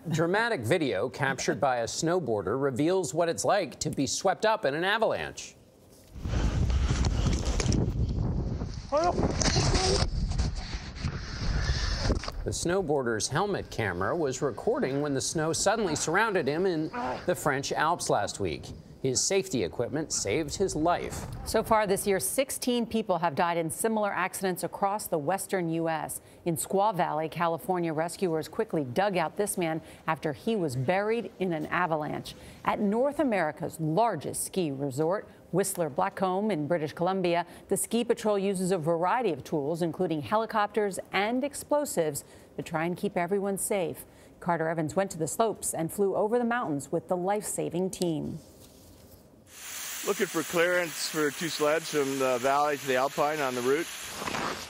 Dramatic video captured by a snowboarder reveals what it's like to be swept up in an avalanche. The snowboarder's helmet camera was recording when the snow suddenly surrounded him in the French Alps last week. His safety equipment saved his life. So far this year, 16 people have died in similar accidents across the western U.S. In Squaw Valley, California, rescuers quickly dug out this man after he was buried in an avalanche. At North America's largest ski resort, Whistler Blackcomb in British Columbia, the ski patrol uses a variety of tools, including helicopters and explosives, to try and keep everyone safe. Carter Evans went to the slopes and flew over the mountains with the life-saving team. Looking for clearance for two sleds from the valley to the Alpine on the route.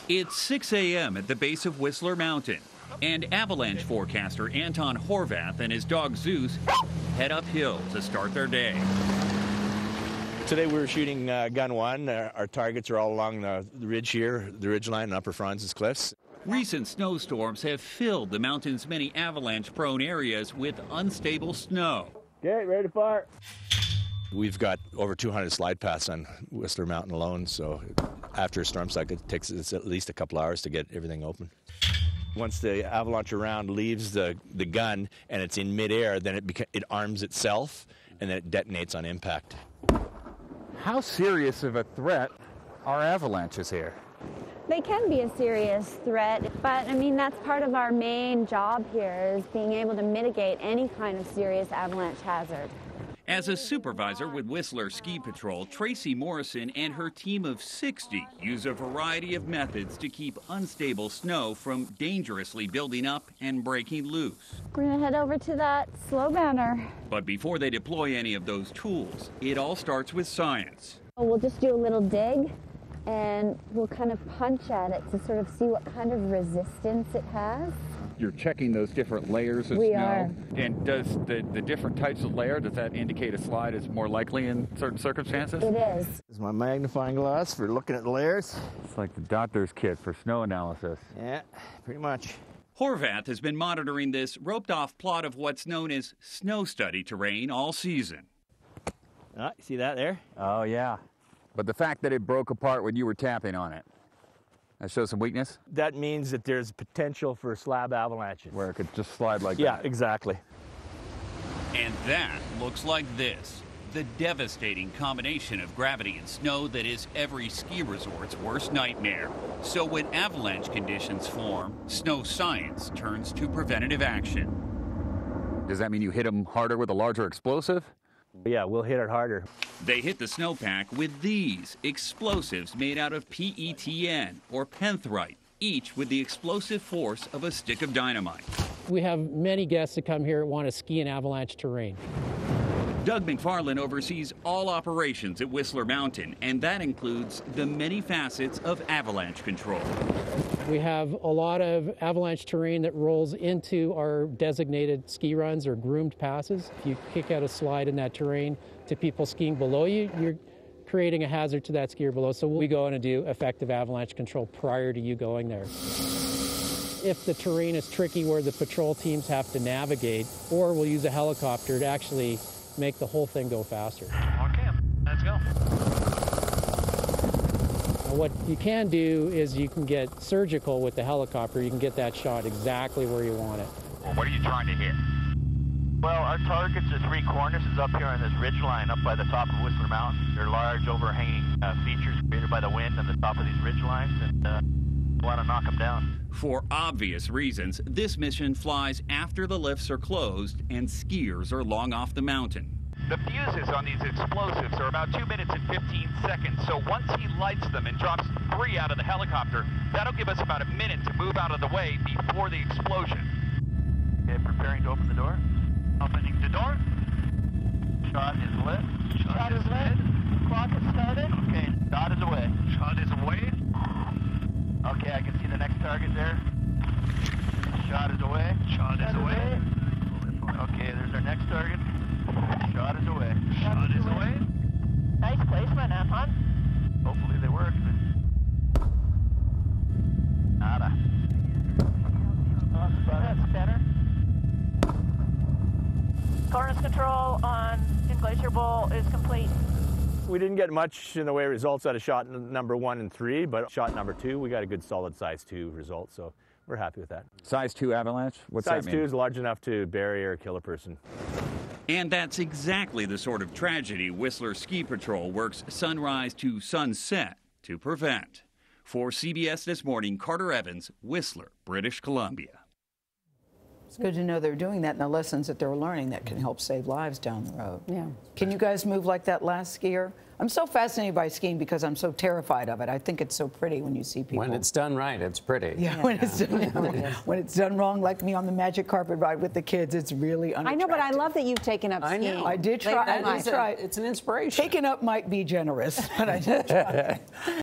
It's 6 a.m. at the base of Whistler Mountain, and avalanche forecaster Anton Horvath and his dog Zeus head uphill to start their day. Today we were shooting gun one. Our targets are all along the ridge here, the ridge line and Upper Francis Cliffs. Recent snowstorms have filled the mountain's many avalanche-prone areas with unstable snow. Okay, ready to fire. We've got over 200 slide paths on Whistler Mountain alone, so after a storm cycle, it takes us at least a couple hours to get everything open. Once the avalanche round leaves the gun and it's in midair, then it arms itself and then it detonates on impact. How serious of a threat are avalanches here? They can be a serious threat, but I mean, that's part of our main job here, is being able to mitigate any kind of serious avalanche hazard. As a supervisor with Whistler Ski Patrol, Tracy Morrison and her team of 60 use a variety of methods to keep unstable snow from dangerously building up and breaking loose. We're going to head over to that slow banner. But before they deploy any of those tools, it all starts with science. We'll just do a little dig, and we'll kind of punch at it to sort of see what kind of resistance it has. You're checking those different layers of We snow. are. And does the different types of layer, does that indicate a slide is more likely in certain circumstances? It is. This is my magnifying glass for looking at the layers. It's like the doctor's kit for snow analysis. Yeah, pretty much. Horvath has been monitoring this roped-off plot of what's known as snow study terrain all season. You see that there? Oh, yeah. But the fact that it broke apart when you were tapping on it, that shows some weakness? That means that there's potential for slab avalanches. Where it could just slide like that? Yeah, exactly. And that looks like this. The devastating combination of gravity and snow that is every ski resort's worst nightmare. So when avalanche conditions form, snow science turns to preventative action. Does that mean you hit them harder with a larger explosive? Yeah, we'll hit it harder. They hit the snowpack with these explosives made out of PETN, or penthrite, each with the explosive force of a stick of dynamite. We have many guests that come here want to ski in avalanche terrain. Doug McFarland oversees all operations at Whistler Mountain, and that includes the many facets of avalanche control. We have a lot of avalanche terrain that rolls into our designated ski runs or groomed passes. If you kick out a slide in that terrain to people skiing below you, you're creating a hazard to that skier below. So we go in and do effective avalanche control prior to you going there. If the terrain is tricky where the patrol teams have to navigate, or we'll use a helicopter to actually make the whole thing go faster. Okay, let's go. What you can do is you can get surgical with the helicopter. You can get that shot exactly where you want it. Well, what are you trying to hit? Well, our targets are three cornices up here on this ridge line up by the top of Whistler Mountain. They're large overhanging features created by the wind on the top of these ridge lines, and we want to knock them down. For obvious reasons, this mission flies after the lifts are closed and skiers are long off the mountain. The fuses on these explosives are about 2 minutes and 15 seconds, so once he lights them and drops 3 out of the helicopter, that'll give us about a minute to move out of the way before the explosion. Okay, preparing to open the door. Opening the door. Shot is lit. Shot is lit. Clock is started. Okay, shot is away. Shot is away. Okay, I can see the next target there. Shot is away. Shot is away. Okay, there's our next target. Shot is away. Shot is away. Nice placement, Anton. Hopefully they work. Nada. That's better. Course control in Glacier Bowl is complete. We didn't get much in the way of results out of shot number 1 and 3, but shot number 2, we got a good solid size 2 result, so we're happy with that. Size 2 avalanche? What's that mean? Size 2 is large enough to bury or kill a person. And that's exactly the sort of tragedy Whistler Ski Patrol works sunrise to sunset to prevent. For CBS This Morning, Carter Evans, Whistler, British Columbia. It's good to know they're doing that and the lessons that they're learning that can help save lives down the road. Yeah. Can you guys move like that last skier? I'm so fascinated by skiing because I'm so terrified of it. I think it's so pretty when you see people. When it's done right, it's pretty. Yeah, when it's done wrong, like me on the magic carpet ride with the kids, it's really unattractive. I know, but I love that you've taken up skiing. I know. I did try. It's an inspiration. Taking up might be generous, but I did try.